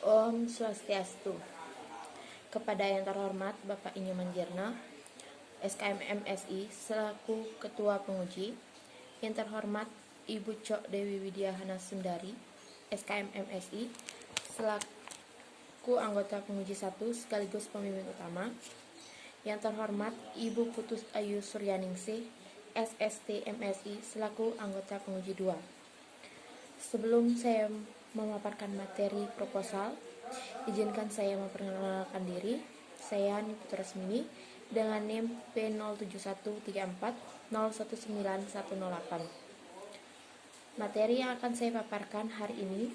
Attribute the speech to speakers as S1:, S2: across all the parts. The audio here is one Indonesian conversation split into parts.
S1: Om Swastiastu. Kepada yang terhormat Bapak Inyo Manjirna, SKM MSI selaku Ketua Penguji, yang terhormat Ibu Cok Dewi Widyahana Sundari, SKM MSI selaku anggota penguji 1 sekaligus pemimpin utama, yang terhormat Ibu Putus Ayu Suryaningsih, SST MSI selaku anggota penguji 2. Sebelum saya memaparkan materi proposal, izinkan saya memperkenalkan diri. Saya Niputu Putrasmini dengan NIM P07134019108. Materi yang akan saya paparkan hari ini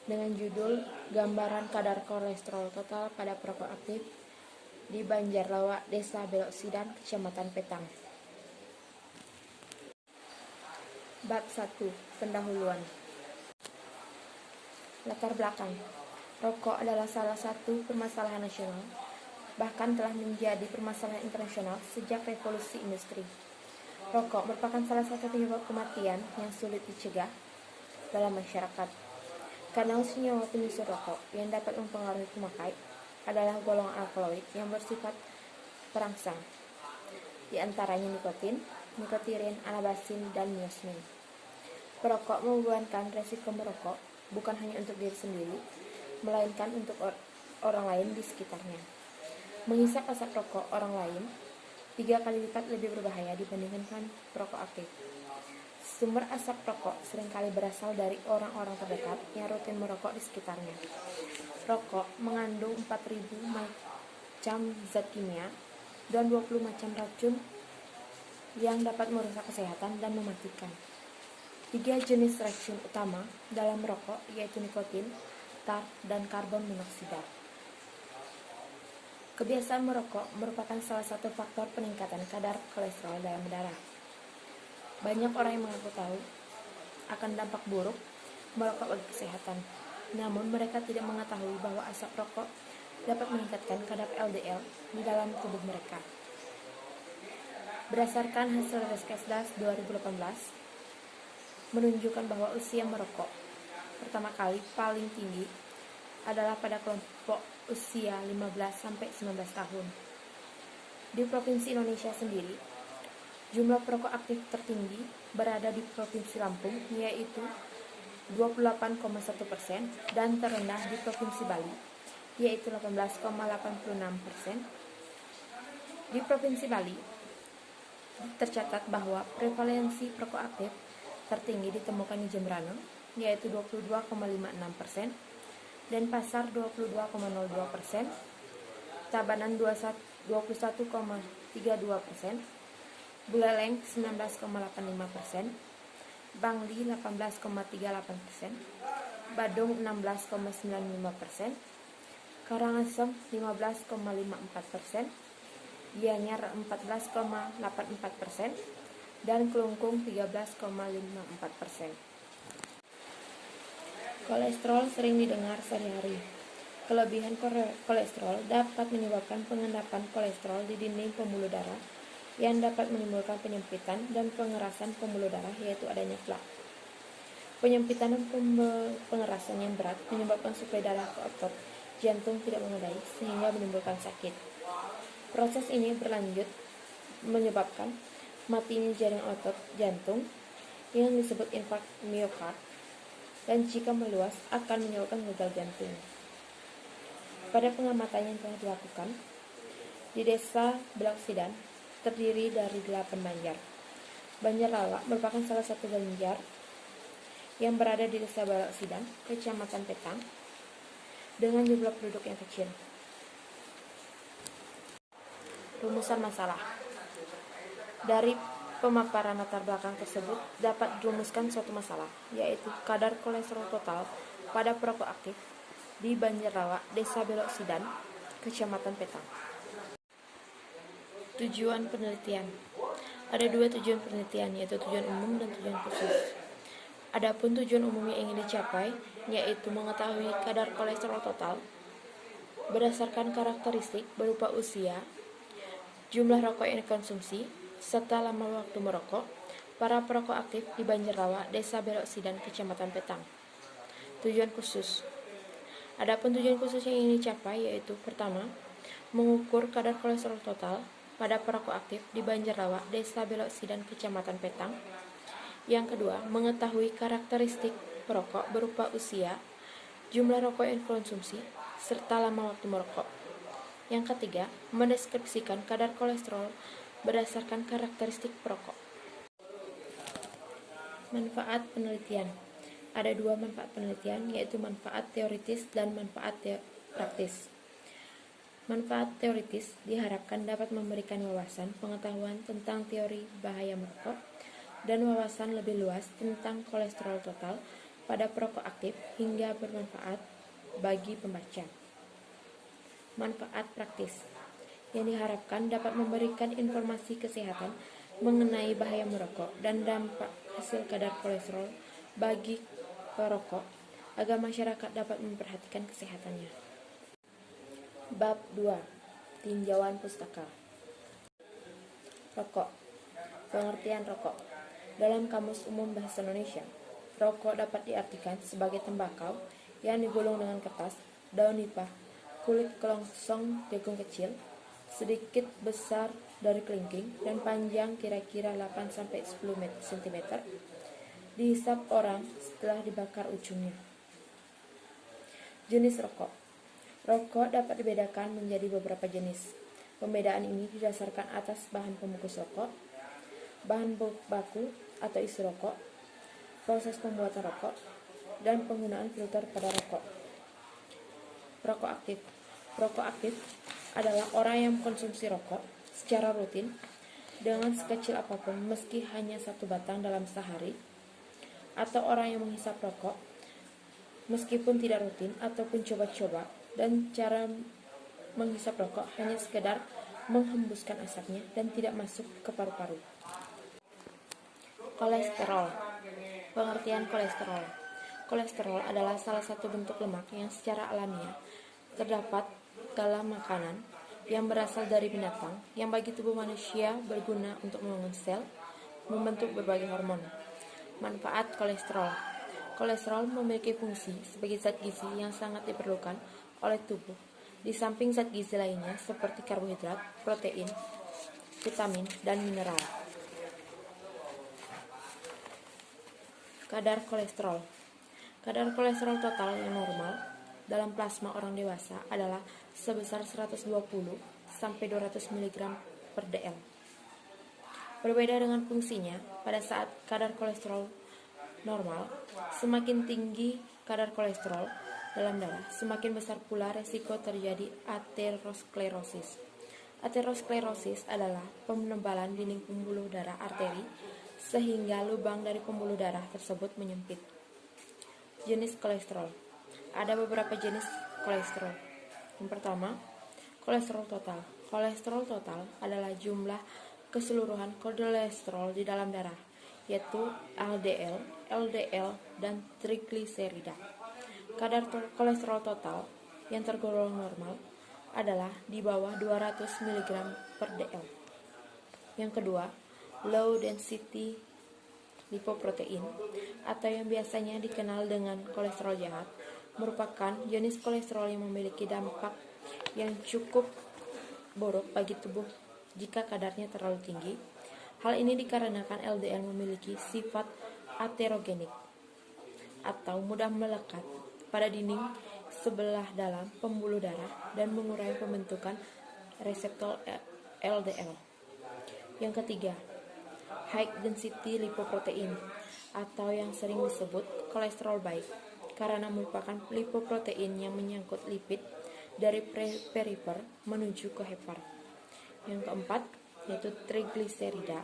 S1: dengan judul Gambaran Kadar Kolesterol Total pada Perokok Aktif di Banjarlawa, Desa Belok Sidan, Kecamatan Petang. Bab 1. Pendahuluan. Latar belakang. Rokok adalah salah satu permasalahan nasional, bahkan telah menjadi permasalahan internasional sejak revolusi industri. Rokok merupakan salah satu penyebab kematian yang sulit dicegah dalam masyarakat. Karena senyawa penyusun rokok yang dapat mempengaruhi pemakai adalah golongan alkaloid yang bersifat perangsang, di antaranya nikotin, nikotirin, anabasin, dan miosmin. Perokok membebankan resiko merokok bukan hanya untuk diri sendiri, melainkan untuk orang lain di sekitarnya. Menghisap asap rokok orang lain 3 kali lipat lebih berbahaya dibandingkan perokok aktif. Sumber asap rokok seringkali berasal dari orang-orang terdekat yang rutin merokok di sekitarnya. Rokok mengandung 4.000 macam zat kimia dan 20 macam racun yang dapat merusak kesehatan dan mematikan. 3 jenis racun utama dalam merokok yaitu nikotin, tar, dan karbon monoksida. Kebiasaan merokok merupakan salah satu faktor peningkatan kadar kolesterol dalam darah. Banyak orang yang mengaku tahu akan dampak buruk merokok bagi kesehatan, namun mereka tidak mengetahui bahwa asap rokok dapat meningkatkan kadar LDL di dalam tubuh mereka. Berdasarkan hasil Riskesdas 2018 menunjukkan bahwa usia merokok pertama kali paling tinggi adalah pada kelompok usia 15-19 tahun. Di Provinsi Indonesia sendiri, jumlah perokok aktif tertinggi berada di Provinsi Lampung, yaitu 28,1%, dan terendah di Provinsi Bali, yaitu 18,86%. Di Provinsi Bali, tercatat bahwa prevalensi perokok aktif tertinggi ditemukan di Jembrana, yaitu 22,56%, dan Pasar 22,02%, Tabanan 21,32%, Buleleng 19,85%, Bangli 18,38%, Badung 16,95%, Karangasem 15,54%, Gianyar 14,84%, dan Kelungkung 13,54%. Kolesterol sering didengar sehari-hari. Kelebihan kolesterol dapat menyebabkan pengendapan kolesterol di dinding pembuluh darah yang dapat menimbulkan penyempitan dan pengerasan pembuluh darah, yaitu adanya plak. Penyempitan dan pengerasan yang berat menyebabkan suplai darah ke otot jantung tidak memadai sehingga menimbulkan sakit. Proses ini berlanjut menyebabkan matinya jaring otot jantung yang disebut infark miokard, dan jika meluas akan menyebabkan gagal jantung. Pada pengamatan yang telah dilakukan di Desa Belok Sidan terdiri dari 8 banjar. Banjarlawa merupakan salah satu banjar yang berada di Desa Belok Sidan, Kecamatan Petang, dengan jumlah penduduk yang kecil. Rumusan masalah. Dari pemaparan latar belakang tersebut dapat dirumuskan suatu masalah, yaitu kadar kolesterol total pada perokok aktif di Banjarlawa, Desa Belok Sidan, Kecamatan Petang. Tujuan penelitian. Ada 2 tujuan penelitian, yaitu tujuan umum dan tujuan khusus. Adapun tujuan umum yang ingin dicapai yaitu mengetahui kadar kolesterol total berdasarkan karakteristik berupa usia, jumlah rokok yang dikonsumsi, serta lama waktu merokok para perokok aktif di Banjarlawa, Desa Belok Sidan, Kecamatan Petang. Tujuan khusus. Adapun tujuan khusus yang ingin dicapai yaitu pertama, mengukur kadar kolesterol total pada perokok aktif di Banjarlawa, Desa Beloksi dan Kecamatan Petang. Yang kedua, mengetahui karakteristik perokok berupa usia, jumlah rokok yang dikonsumsi, serta lama waktu merokok. Yang ketiga, mendeskripsikan kadar kolesterol berdasarkan karakteristik perokok. Manfaat penelitian. Ada dua manfaat penelitian, yaitu manfaat teoritis dan manfaat praktis. Manfaat teoritis diharapkan dapat memberikan wawasan pengetahuan tentang teori bahaya merokok dan wawasan lebih luas tentang kolesterol total pada perokok aktif hingga bermanfaat bagi pembaca. Manfaat praktis yang diharapkan dapat memberikan informasi kesehatan mengenai bahaya merokok dan dampak hasil kadar kolesterol bagi perokok agar masyarakat dapat memperhatikan kesehatannya. Bab 2. Tinjauan pustaka. Rokok. Pengertian rokok. Dalam Kamus Umum Bahasa Indonesia, rokok dapat diartikan sebagai tembakau yang digulung dengan kertas, daun nipah, kulit kelongsong jagung kecil, sedikit besar dari kelingking dan panjang kira-kira 8-10 cm, dihisap orang setelah dibakar ujungnya. Jenis rokok. Rokok dapat dibedakan menjadi beberapa jenis. Pembedaan ini didasarkan atas bahan pembungkus rokok, bahan baku atau isi rokok, proses pembuatan rokok, dan penggunaan filter pada rokok. Perokok aktif. Perokok aktif adalah orang yang mengkonsumsi rokok secara rutin dengan sekecil apapun meski hanya 1 batang dalam sehari, atau orang yang menghisap rokok meskipun tidak rutin ataupun coba-coba dan cara menghisap rokok hanya sekedar menghembuskan asapnya dan tidak masuk ke paru-paru. Kolesterol. Pengertian kolesterol. Kolesterol adalah salah satu bentuk lemak yang secara alamiah terdapat dalam makanan yang berasal dari binatang yang bagi tubuh manusia berguna untuk membangun sel, membentuk berbagai hormon. Manfaat kolesterol. Kolesterol memiliki fungsi sebagai zat gizi yang sangat diperlukan oleh tubuh, di samping zat gizi lainnya seperti karbohidrat, protein, vitamin, dan mineral. Kadar kolesterol. Kadar kolesterol total yang normal dalam plasma orang dewasa adalah sebesar 120-200 mg per dl. Berbeda dengan fungsinya, pada saat kadar kolesterol normal, semakin tinggi kadar kolesterol dalam darah, semakin besar pula resiko terjadi aterosklerosis. Aterosklerosis adalah penebalan dinding pembuluh darah arteri sehingga lubang dari pembuluh darah tersebut menyempit. Jenis kolesterol. Ada beberapa jenis kolesterol. Yang pertama, kolesterol total. Kolesterol total adalah jumlah keseluruhan kolesterol di dalam darah, yaitu LDL, LDL, dan trigliserida. Kadar kolesterol total yang tergolong normal adalah di bawah 200 mg per dl. Yang kedua, low density lipoprotein atau yang biasanya dikenal dengan kolesterol jahat merupakan jenis kolesterol yang memiliki dampak yang cukup buruk bagi tubuh jika kadarnya terlalu tinggi. Hal ini dikarenakan LDL memiliki sifat aterogenik atau mudah melekat pada dinding sebelah dalam pembuluh darah dan mengurangi pembentukan reseptor LDL. Yang ketiga, high density lipoprotein atau yang sering disebut kolesterol baik karena merupakan lipoprotein yang menyangkut lipid dari perifer menuju ke hepar. Yang keempat, yaitu trigliserida.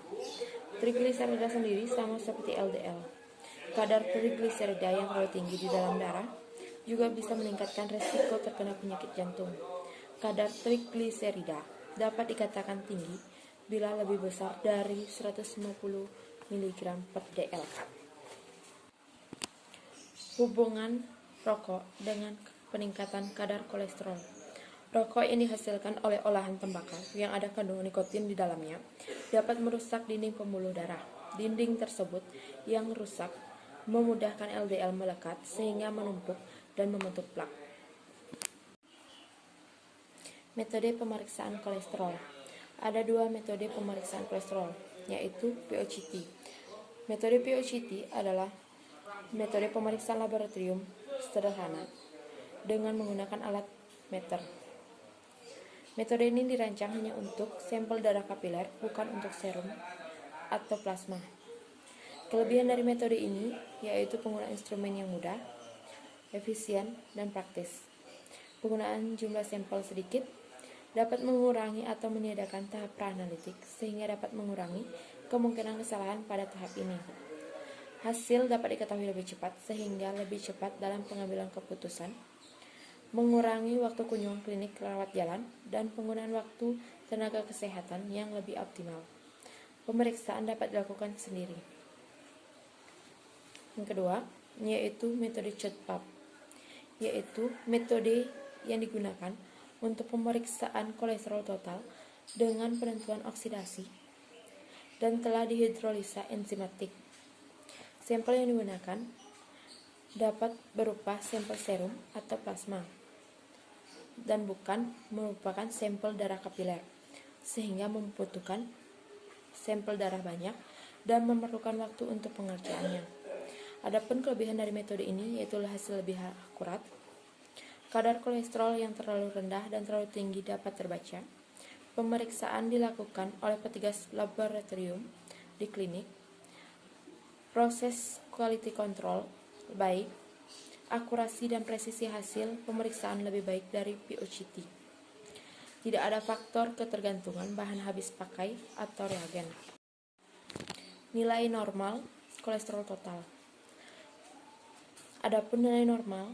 S1: Trigliserida sendiri sama seperti LDL. Kadar trigliserida yang terlalu tinggi di dalam darah juga bisa meningkatkan resiko terkena penyakit jantung. Kadar trigliserida dapat dikatakan tinggi bila lebih besar dari 150 mg per dl. Hubungan rokok dengan peningkatan kadar kolesterol. Rokok yang dihasilkan oleh olahan tembakau yang ada kandungan nikotin di dalamnya dapat merusak dinding pembuluh darah. Dinding tersebut yang rusak memudahkan LDL melekat sehingga menumpuk dan membentuk plak. Metode pemeriksaan kolesterol. Ada dua metode pemeriksaan kolesterol, yaitu POCT. Metode POCT adalah metode pemeriksaan laboratorium sederhana dengan menggunakan alat meter. Metode ini dirancang hanya untuk sampel darah kapiler, bukan untuk serum atau plasma. Kelebihan dari metode ini yaitu penggunaan instrumen yang mudah, efisien, dan praktis. Penggunaan jumlah sampel sedikit dapat mengurangi atau meniadakan tahap pra-analitik sehingga dapat mengurangi kemungkinan kesalahan pada tahap ini. Hasil dapat diketahui lebih cepat sehingga lebih cepat dalam pengambilan keputusan, mengurangi waktu kunjungan klinik rawat jalan, dan penggunaan waktu tenaga kesehatan yang lebih optimal. Pemeriksaan dapat dilakukan sendiri. Yang kedua, yaitu metode CHODPAP, yaitu metode yang digunakan untuk pemeriksaan kolesterol total dengan penentuan oksidasi dan telah dihidrolisa enzimatik. Sampel yang digunakan dapat berupa sampel serum atau plasma dan bukan merupakan sampel darah kapiler, sehingga membutuhkan sampel darah banyak dan memerlukan waktu untuk pengerjaannya. Adapun kelebihan dari metode ini yaitu hasil lebih akurat. Kadar kolesterol yang terlalu rendah dan terlalu tinggi dapat terbaca. Pemeriksaan dilakukan oleh petugas laboratorium di klinik. Proses quality control baik. Akurasi dan presisi hasil pemeriksaan lebih baik dari POCT. Tidak ada faktor ketergantungan bahan habis pakai atau reagen. Nilai normal kolesterol total. Adapun nilai normal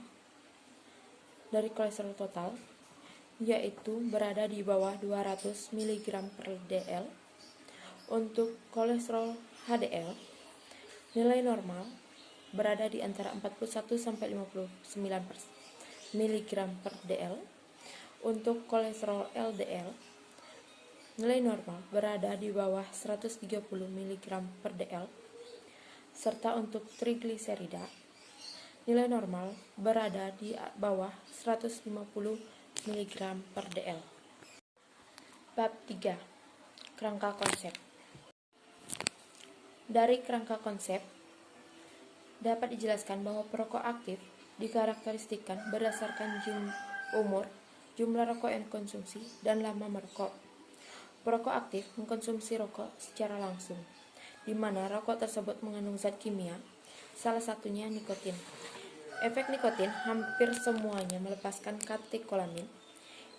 S1: dari kolesterol total yaitu berada di bawah 200 mg per dl. Untuk kolesterol HDL, nilai normal berada di antara 41 sampai 59 mg per dl. Untuk kolesterol LDL, nilai normal berada di bawah 130 mg per dl. Serta untuk trigliserida, nilai normal berada di bawah 150 mg per dl. Bab 3. Kerangka konsep. Dari kerangka konsep dapat dijelaskan bahwa perokok aktif dikarakteristikkan berdasarkan umur, jumlah rokok yang dikonsumsi, dan lama merokok. Perokok aktif mengkonsumsi rokok secara langsung, di mana rokok tersebut mengandung zat kimia, salah satunya nikotin. Efek nikotin hampir semuanya melepaskan katekolamin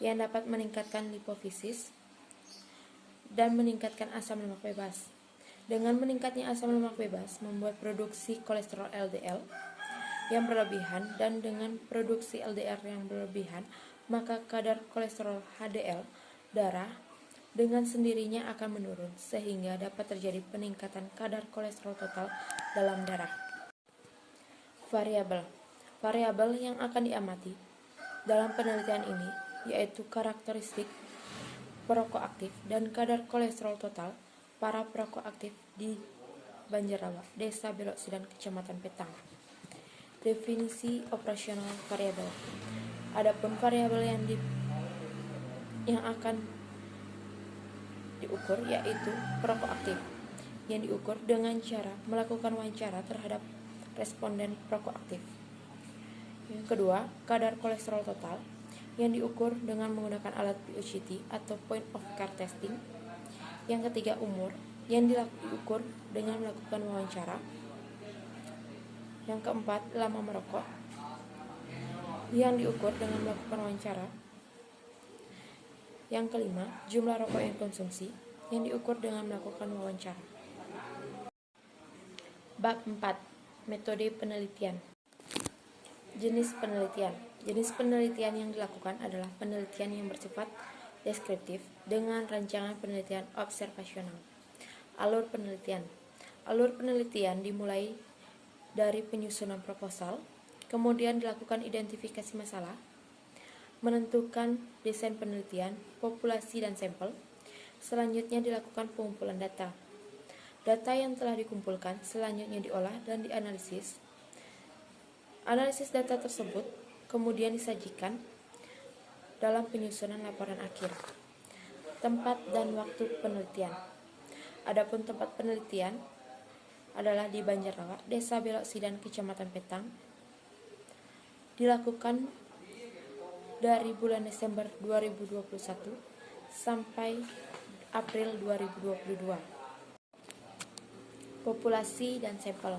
S1: yang dapat meningkatkan lipofisis dan meningkatkan asam lemak bebas. Dengan meningkatnya asam lemak bebas membuat produksi kolesterol LDL yang berlebihan, dan dengan produksi LDL yang berlebihan maka kadar kolesterol HDL darah dengan sendirinya akan menurun sehingga dapat terjadi peningkatan kadar kolesterol total dalam darah. Variabel yang akan diamati dalam penelitian ini yaitu karakteristik perokok aktif dan kadar kolesterol total para perokok aktif di Banjarawa, Desa Belok Sidan, Kecamatan Petang. Definisi operasional variabel. Adapun variabel yang akan diukur yaitu perokok aktif yang diukur dengan cara melakukan wawancara terhadap responden perokok aktif. Yang kedua, kadar kolesterol total yang diukur dengan menggunakan alat POCT atau point of care testing. Yang ketiga, umur yang diukur dengan melakukan wawancara. Yang keempat, lama merokok yang diukur dengan melakukan wawancara. Yang kelima, jumlah rokok yang dikonsumsi yang diukur dengan melakukan wawancara. Bab 4. Metode penelitian. Jenis penelitian. Jenis penelitian yang dilakukan adalah penelitian yang bersifat deskriptif dengan rancangan penelitian observasional. Alur penelitian. Alur penelitian dimulai dari penyusunan proposal, kemudian dilakukan identifikasi masalah, menentukan desain penelitian, populasi dan sampel. Selanjutnya dilakukan pengumpulan data. Data yang telah dikumpulkan selanjutnya diolah dan dianalisis. Analisis data tersebut kemudian disajikan dalam penyusunan laporan akhir. Tempat dan waktu penelitian. Adapun tempat penelitian adalah di Banjarrawa, Desa Belok Sidan, Kecamatan Petang. Dilakukan dari bulan Desember 2021 sampai April 2022. Populasi dan sampel.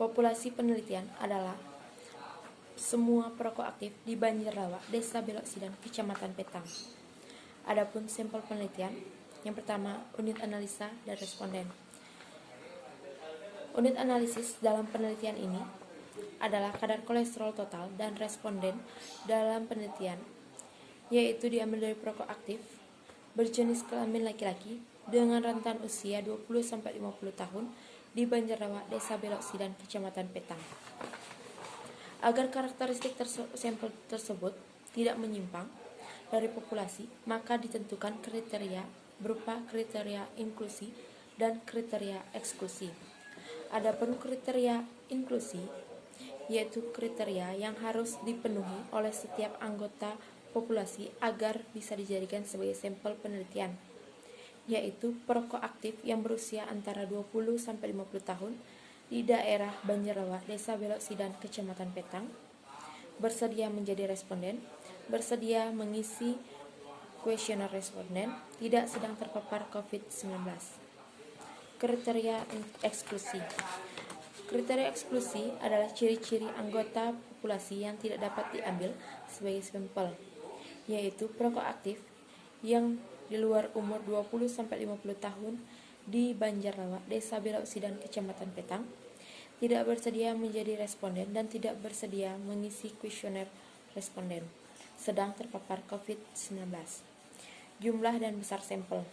S1: Populasi penelitian adalah semua perokok aktif di Banjarrawa, Desa Belok Sidan, Kecamatan Petang. Adapun sampel penelitian, yang pertama unit analisa dan responden. Unit analisis dalam penelitian ini adalah kadar kolesterol total dan responden dalam penelitian, yaitu diambil dari perokok aktif berjenis kelamin laki-laki dengan rentan usia 20-50 tahun di Banjarrawa, Desa Belok Sidan, Kecamatan Petang. Agar karakteristik sampel tersebut tidak menyimpang dari populasi, maka ditentukan kriteria berupa kriteria inklusi dan kriteria eksklusi. Adapun kriteria inklusi yaitu kriteria yang harus dipenuhi oleh setiap anggota populasi agar bisa dijadikan sebagai sampel penelitian, yaitu perokok aktif yang berusia antara 20-50 tahun di daerah Banjarrawa, Desa Belok Sidan, Kecamatan Petang, bersedia menjadi responden, bersedia mengisi kuesioner responden, tidak sedang terpapar COVID-19. Kriteria eksklusi. Kriteria eksklusi adalah ciri-ciri anggota populasi yang tidak dapat diambil sebagai sampel, yaitu perokok aktif yang di luar umur 20-50 tahun di Banjarrawa, Desa Belok Sidan, Kecamatan Petang, tidak bersedia menjadi responden dan tidak bersedia mengisi kuesioner responden, sedang terpapar COVID-19. Jumlah dan besar sampel.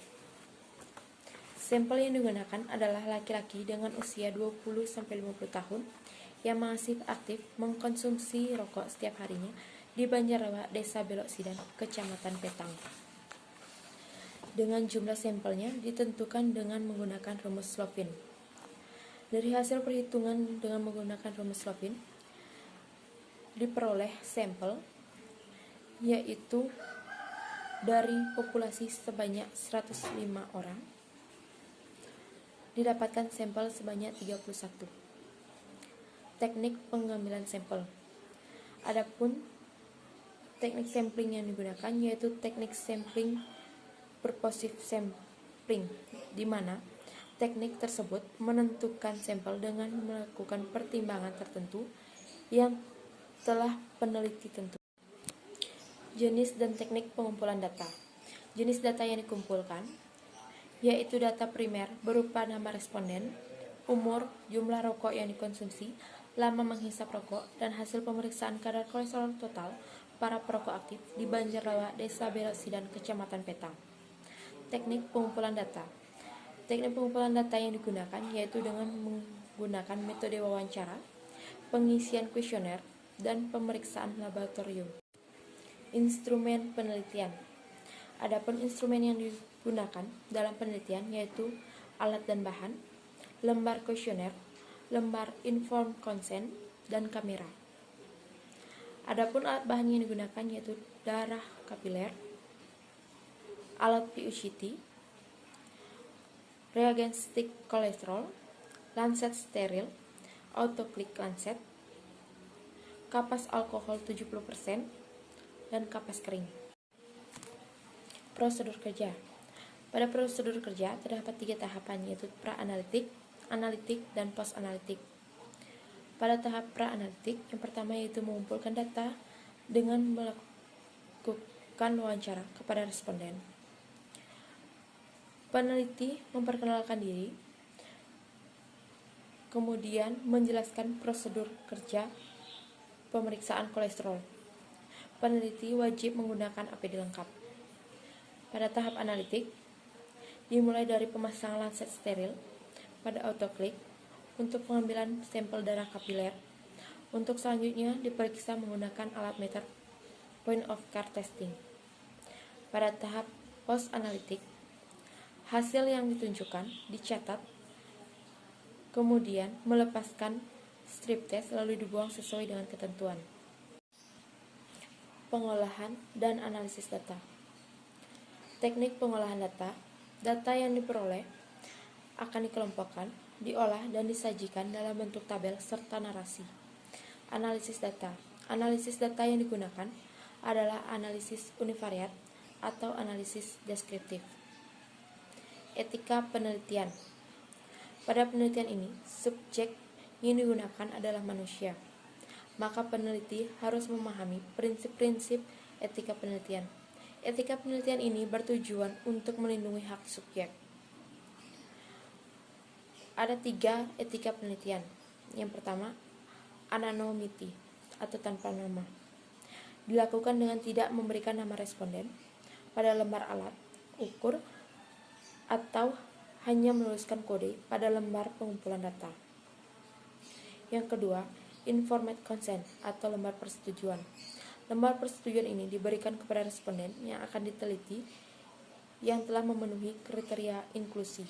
S1: Sampel yang digunakan adalah laki-laki dengan usia 20-50 tahun yang masih aktif mengkonsumsi rokok setiap harinya di Banjarrawa, Desa Belok Sidan, Kecamatan Petang. Dengan jumlah sampelnya ditentukan dengan menggunakan rumus Slovin. Dari hasil perhitungan dengan menggunakan rumus Slovin, diperoleh sampel yaitu dari populasi sebanyak 105 orang, didapatkan sampel sebanyak 31. Teknik pengambilan sampel. Adapun teknik sampling yang digunakan yaitu teknik sampling purposive sampling, di mana teknik tersebut menentukan sampel dengan melakukan pertimbangan tertentu yang telah peneliti tentu. Jenis dan teknik pengumpulan data. Jenis data yang dikumpulkan yaitu data primer berupa nama responden, umur, jumlah rokok yang dikonsumsi, lama menghisap rokok, dan hasil pemeriksaan kadar kolesterol total para perokok aktif di Banjarrawa, Desa Belok Sidan, Kecamatan Petang. Teknik pengumpulan data. Teknik pengumpulan data yang digunakan yaitu dengan menggunakan metode wawancara, pengisian kuesioner, dan pemeriksaan laboratorium. Instrumen penelitian. Adapun instrumen yang digunakan dalam penelitian yaitu alat dan bahan, lembar kuesioner, lembar informed consent, dan kamera. Adapun alat bahan yang digunakan yaitu darah kapiler, alat PUCT, reagen stick kolesterol, lancet steril, autoclick lancet, kapas alkohol 70%, dan kapas kering. Prosedur kerja. Pada prosedur kerja terdapat 3 tahapan yaitu pra-analitik, analitik, dan post-analitik. Pada tahap pra-analitik, yang pertama yaitu mengumpulkan data dengan melakukan wawancara kepada responden. Peneliti memperkenalkan diri, kemudian menjelaskan prosedur kerja pemeriksaan kolesterol. Peneliti wajib menggunakan APD lengkap. Pada tahap analitik, dimulai dari pemasangan lancet steril pada autoclick untuk pengambilan sampel darah kapiler. Untuk selanjutnya diperiksa menggunakan alat meter point of care testing. Pada tahap post analitik, hasil yang ditunjukkan dicatat, kemudian melepaskan strip test lalu dibuang sesuai dengan ketentuan. pengolahan dan analisis data. Teknik pengolahan data. Data yang diperoleh akan dikelompokkan, diolah, dan disajikan dalam bentuk tabel serta narasi. Analisis data. Analisis data yang digunakan adalah analisis univariat atau analisis deskriptif. Etika penelitian. Pada penelitian ini, subjek yang digunakan adalah manusia. Maka peneliti harus memahami prinsip-prinsip etika penelitian. Etika penelitian ini bertujuan untuk melindungi hak subjek. Ada 3 etika penelitian. Yang pertama, anonymity atau tanpa nama. Dilakukan dengan tidak memberikan nama responden pada lembar alat ukur atau hanya menuliskan kode pada lembar pengumpulan data. Yang kedua, informed consent atau lembar persetujuan. Lembar persetujuan ini diberikan kepada responden yang akan diteliti yang telah memenuhi kriteria inklusi.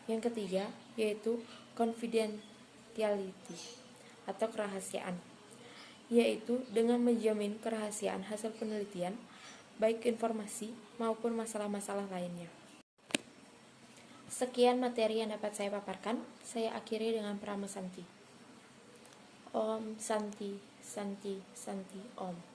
S1: Yang ketiga, yaitu confidentiality atau kerahasiaan, yaitu dengan menjamin kerahasiaan hasil penelitian, baik informasi maupun masalah-masalah lainnya. Sekian materi yang dapat saya paparkan. Saya akhiri dengan Prama Santi. Om Santi, Santi, Santi, Om.